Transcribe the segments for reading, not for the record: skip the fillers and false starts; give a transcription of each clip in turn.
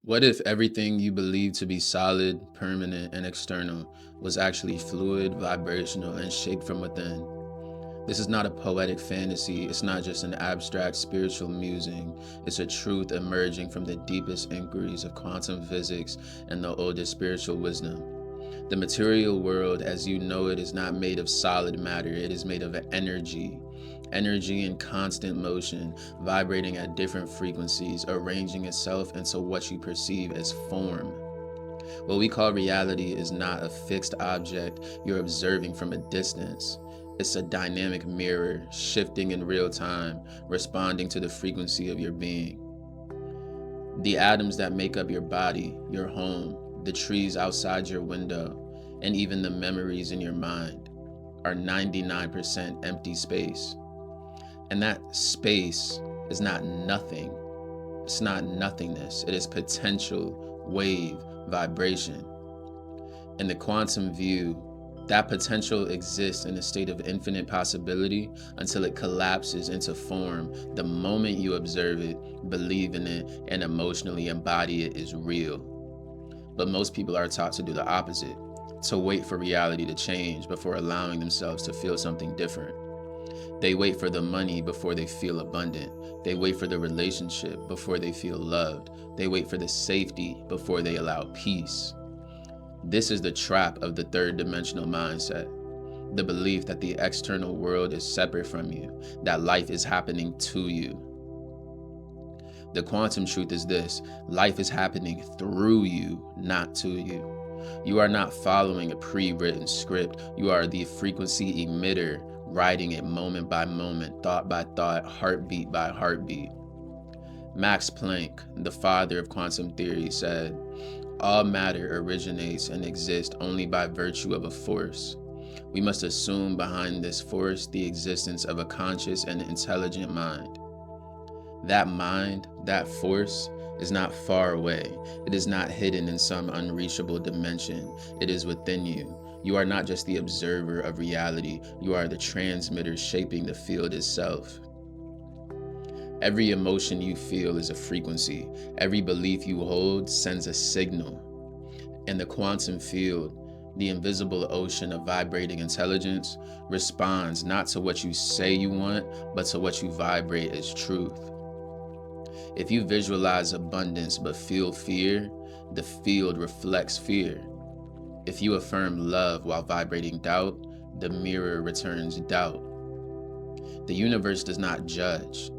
What if everything you believe to be solid, permanent, and external was actually fluid, vibrational, and shaped from within? This is not a poetic fantasy. It's not just an abstract spiritual musing. It's a truth emerging from the deepest inquiries of quantum physics and the oldest spiritual wisdom. The material world, as you know it, is not made of solid matter. It is made of energy. Energy in constant motion, vibrating at different frequencies, arranging itself into what you perceive as form. What we call reality is not a fixed object you're observing from a distance. It's a dynamic mirror, shifting in real time, responding to the frequency of your being. The atoms that make up your body, your home, the trees outside your window, and even the memories in your mind are 99% empty space. And that space is not nothing. It's not nothingness. It is potential, wave, vibration. In the quantum view, that potential exists in a state of infinite possibility until it collapses into form. The moment you observe it, believe in it, and emotionally embody it is real. But most people are taught to do the opposite, to wait for reality to change before allowing themselves to feel something different. They wait for the money before they feel abundant. They wait for the relationship before they feel loved. They wait for the safety before they allow peace. This is the trap of the third dimensional mindset. The belief that the external world is separate from you, that life is happening to you. The quantum truth is this: life is happening through you, not to you. You are not following a pre-written script. You are the frequency emitter, writing it moment by moment, thought by thought, heartbeat by heartbeat. Max Planck, the father of quantum theory, said, "All matter originates and exists only by virtue of a force. We must assume behind this force the existence of a conscious and intelligent mind. That mind, that force, is not far away. It is not hidden in some unreachable dimension. It is within you. You are not just the observer of reality, you are the transmitter shaping the field itself. Every emotion you feel is a frequency. Every belief you hold sends a signal. In the quantum field, the invisible ocean of vibrating intelligence responds not to what you say you want, but to what you vibrate as truth. If you visualize abundance but feel fear, the field reflects fear. If you affirm love while vibrating doubt, the mirror returns doubt. The universe does not judge.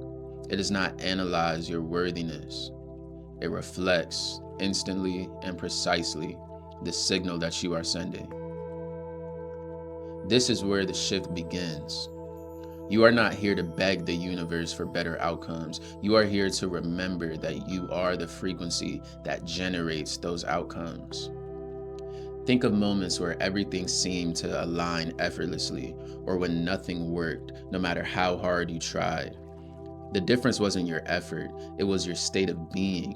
It does not analyze your worthiness. It reflects instantly and precisely the signal that you are sending. This is where the shift begins. You are not here to beg the universe for better outcomes. You are here to remember that you are the frequency that generates those outcomes. Think of moments where everything seemed to align effortlessly, or when nothing worked, no matter how hard you tried. The difference wasn't your effort, it was your state of being.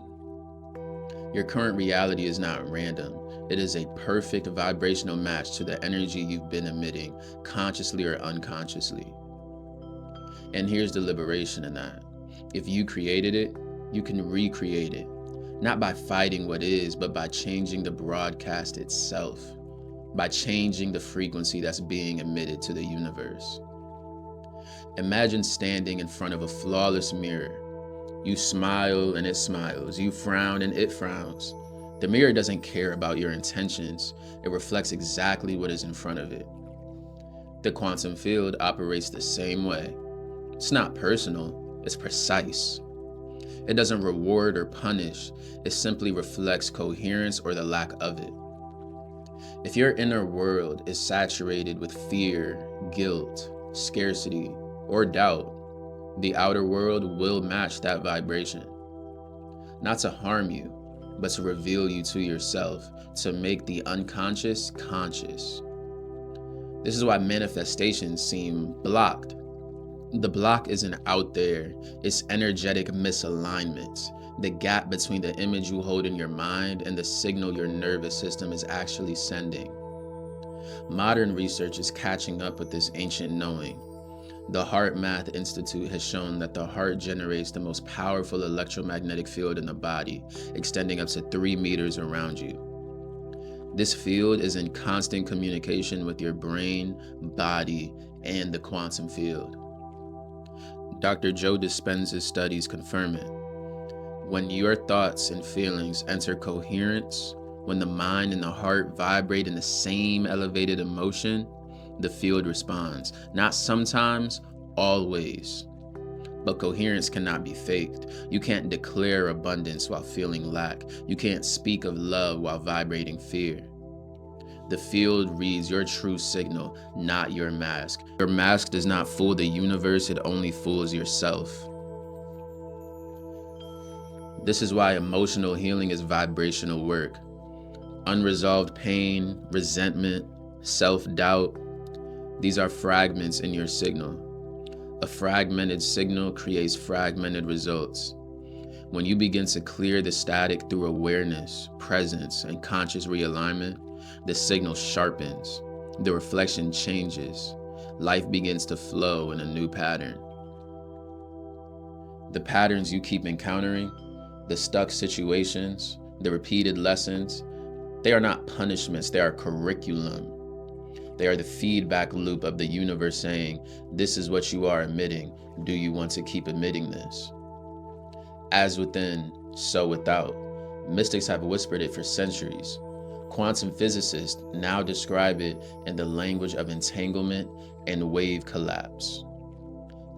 Your current reality is not random. It is a perfect vibrational match to the energy you've been emitting, consciously or unconsciously. And here's the liberation in that. If you created it, you can recreate it. Not by fighting what is, but by changing the broadcast itself. By changing the frequency that's being emitted to the universe. Imagine standing in front of a flawless mirror. You smile and it smiles. You frown and it frowns. The mirror doesn't care about your intentions. It reflects exactly what is in front of it. The quantum field operates the same way. It's not personal, it's precise. It doesn't reward or punish, it simply reflects coherence or the lack of it. If your inner world is saturated with fear, guilt, scarcity, or doubt, the outer world will match that vibration. Not to harm you, but to reveal you to yourself, to make the unconscious conscious. This is why manifestations seem blocked. The block isn't out there, it's energetic misalignment. The gap between the image you hold in your mind and the signal your nervous system is actually sending. Modern research is catching up with this ancient knowing. The Heart Math Institute has shown that the heart generates the most powerful electromagnetic field in the body, extending up to 3 meters around you. This field is in constant communication with your brain, body, and the quantum field. Dr. Joe Dispenza's studies confirm it. When your thoughts and feelings enter coherence, when the mind and the heart vibrate in the same elevated emotion, the field responds. Not sometimes, always. But coherence cannot be faked. You can't declare abundance while feeling lack. You can't speak of love while vibrating fear. The field reads your true signal, not your mask. Your mask does not fool the universe, it only fools yourself. This is why emotional healing is vibrational work. Unresolved pain, resentment, self-doubt, these are fragments in your signal. A fragmented signal creates fragmented results. When you begin to clear the static through awareness, presence, and conscious realignment, the signal sharpens, the reflection changes, life begins to flow in a new pattern. The patterns you keep encountering, the stuck situations, the repeated lessons, they are not punishments, they are curriculum. They are the feedback loop of the universe saying, this is what you are emitting. Do you want to keep emitting this? As within, so without. Mystics have whispered it for centuries. Quantum physicists now describe it in the language of entanglement and wave collapse.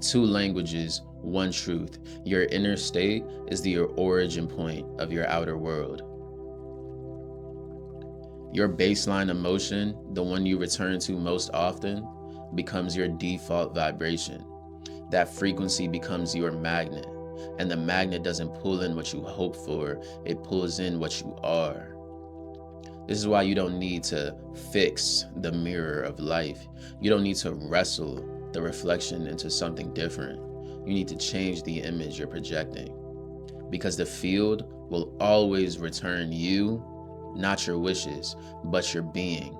2 languages, 1 truth. Your inner state is the origin point of your outer world. Your baseline emotion, the one you return to most often, becomes your default vibration. That frequency becomes your magnet, and the magnet doesn't pull in what you hope for, it pulls in what you are. This is why you don't need to fix the mirror of life. You don't need to wrestle the reflection into something different. You need to change the image you're projecting. Because the field will always return you, not your wishes, but your being.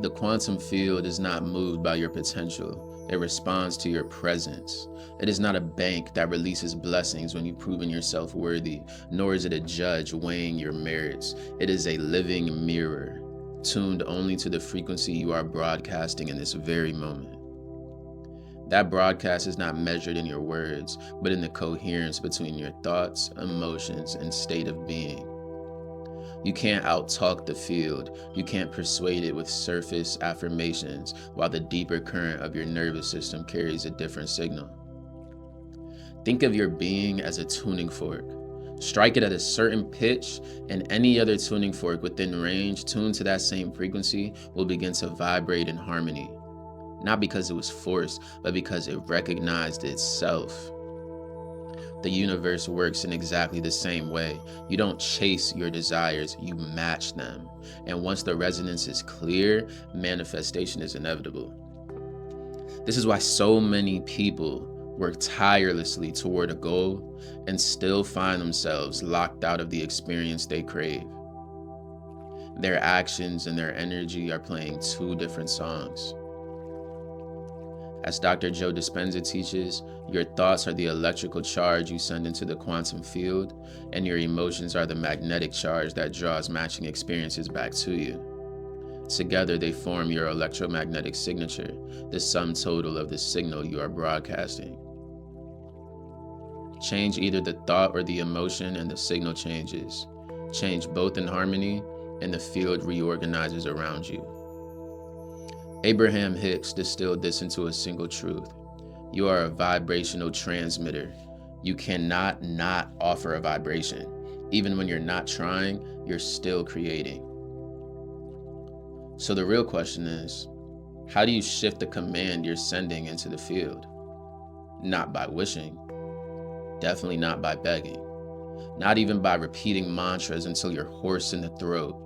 The quantum field is not moved by your potential. It responds to your presence. It is not a bank that releases blessings when you've proven yourself worthy, nor is it a judge weighing your merits. It is a living mirror, tuned only to the frequency you are broadcasting in this very moment. That broadcast is not measured in your words, but in the coherence between your thoughts, emotions, and state of being. You can't out-talk the field. You can't persuade it with surface affirmations, while the deeper current of your nervous system carries a different signal. Think of your being as a tuning fork. Strike it at a certain pitch, and any other tuning fork within range tuned to that same frequency will begin to vibrate in harmony. Not because it was forced, but because it recognized itself. The universe works in exactly the same way. You don't chase your desires, you match them. And once the resonance is clear, manifestation is inevitable. This is why so many people work tirelessly toward a goal and still find themselves locked out of the experience they crave. Their actions and their energy are playing 2 different songs. As Dr. Joe Dispenza teaches, your thoughts are the electrical charge you send into the quantum field, and your emotions are the magnetic charge that draws matching experiences back to you. Together, they form your electromagnetic signature, the sum total of the signal you are broadcasting. Change either the thought or the emotion, and the signal changes. Change both in harmony, and the field reorganizes around you. Abraham Hicks distilled this into a single truth. You are a vibrational transmitter. You cannot not offer a vibration. Even when you're not trying, you're still creating. So the real question is, how do you shift the command you're sending into the field? Not by wishing. Definitely not by begging. Not even by repeating mantras until you're hoarse in the throat.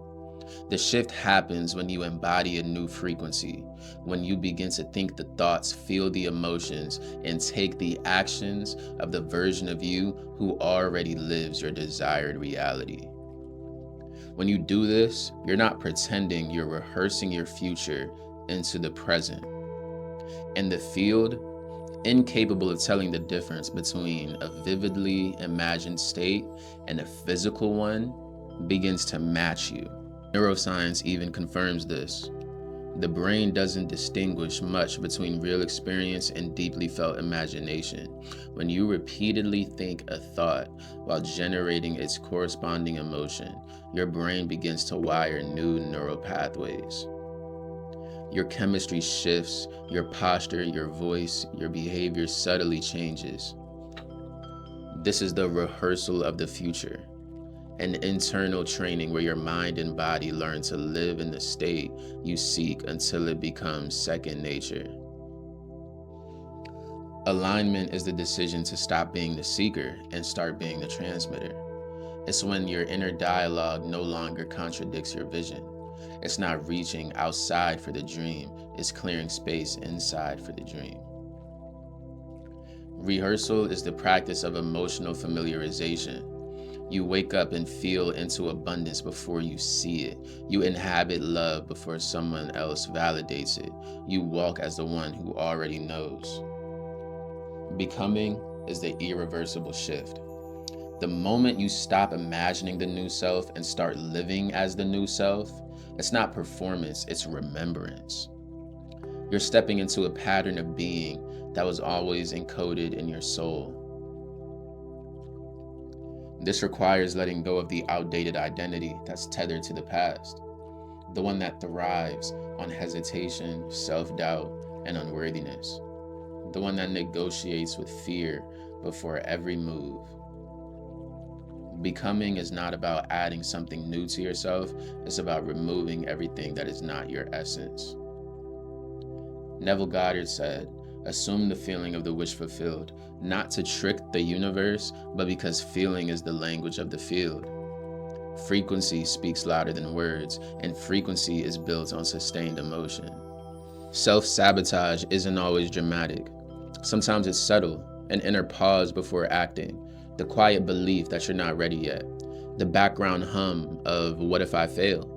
The shift happens when you embody a new frequency, when you begin to think the thoughts, feel the emotions, and take the actions of the version of you who already lives your desired reality. When you do this, you're not pretending, you're rehearsing your future into the present. And the field, incapable of telling the difference between a vividly imagined state and a physical one, begins to match you. Neuroscience even confirms this. The brain doesn't distinguish much between real experience and deeply felt imagination. When you repeatedly think a thought while generating its corresponding emotion, your brain begins to wire new neural pathways. Your chemistry shifts, your posture, your voice, your behavior subtly changes. This is the rehearsal of the future, an internal training where your mind and body learn to live in the state you seek until it becomes second nature. Alignment is the decision to stop being the seeker and start being the transmitter. It's when your inner dialogue no longer contradicts your vision. It's not reaching outside for the dream, it's clearing space inside for the dream. Rehearsal is the practice of emotional familiarization. You wake up and feel into abundance before you see it. You inhabit love before someone else validates it. You walk as the one who already knows. Becoming is the irreversible shift. The moment you stop imagining the new self and start living as the new self, it's not performance, it's remembrance. You're stepping into a pattern of being that was always encoded in your soul. This requires letting go of the outdated identity that's tethered to the past, the one that thrives on hesitation, self-doubt, and unworthiness, the one that negotiates with fear before every move. Becoming is not about adding something new to yourself, it's about removing everything that is not your essence. Neville Goddard said, "Assume the feeling of the wish fulfilled, not to trick the universe, but because feeling is the language of the field." Frequency speaks louder than words, and frequency is built on sustained emotion. Self-sabotage isn't always dramatic. Sometimes it's subtle, an inner pause before acting, the quiet belief that you're not ready yet, the background hum of "what if I fail?"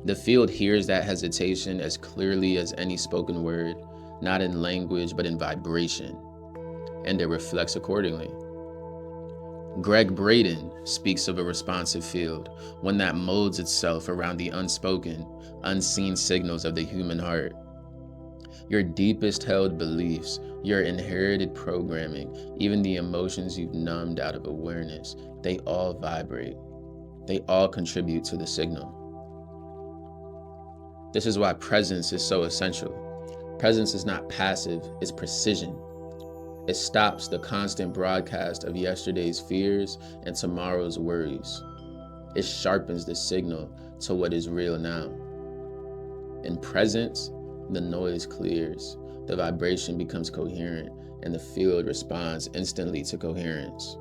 The field hears that hesitation as clearly as any spoken word, not in language but in vibration, and it reflects accordingly. Greg Braden speaks of a responsive field, one that molds itself around the unspoken, unseen signals of the human heart. Your deepest held beliefs, your inherited programming, even the emotions you've numbed out of awareness, they all vibrate. They all contribute to the signal. This is why presence is so essential. Presence is not passive, it's precision. It stops the constant broadcast of yesterday's fears and tomorrow's worries. It sharpens the signal to what is real now. In presence, the noise clears, the vibration becomes coherent, and the field responds instantly to coherence.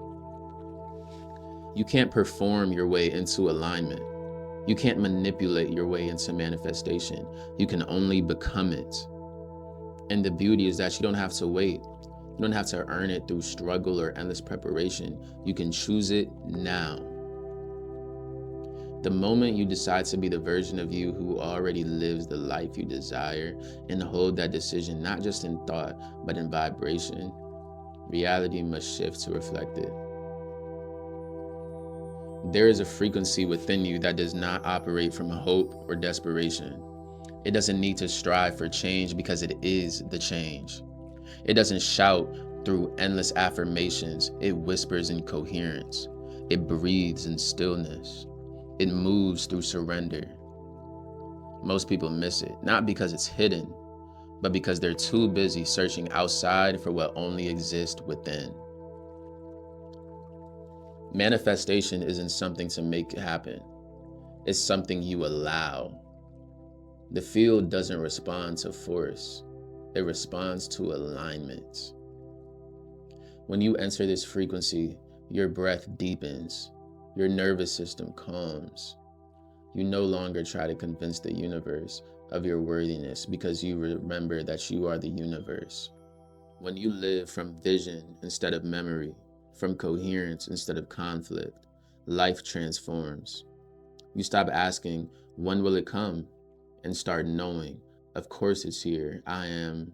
You can't perform your way into alignment. You can't manipulate your way into manifestation. You can only become it. And the beauty is that you don't have to wait. You don't have to earn it through struggle or endless preparation. You can choose it now. The moment you decide to be the version of you who already lives the life you desire and hold that decision not just in thought, but in vibration, reality must shift to reflect it. There is a frequency within you that does not operate from hope or desperation. It doesn't need to strive for change because it is the change. It doesn't shout through endless affirmations. It whispers in coherence. It breathes in stillness. It moves through surrender. Most people miss it, not because it's hidden, but because they're too busy searching outside for what only exists within. Manifestation isn't something to make happen. It's something you allow. The field doesn't respond to force. It responds to alignment. When you enter this frequency, your breath deepens. Your nervous system calms. You no longer try to convince the universe of your worthiness because you remember that you are the universe. When you live from vision instead of memory, from coherence instead of conflict, life transforms. You stop asking, "When will it come?" and start knowing, Of course it's here. I am.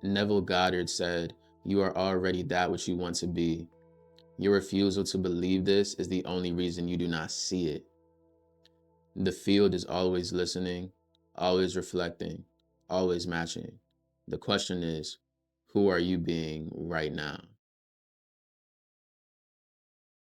Neville Goddard said, "You are already that which you want to be. Your refusal to believe this is the only reason you do not see it." The field is always listening, always reflecting, always matching. The question is, who are you being right now?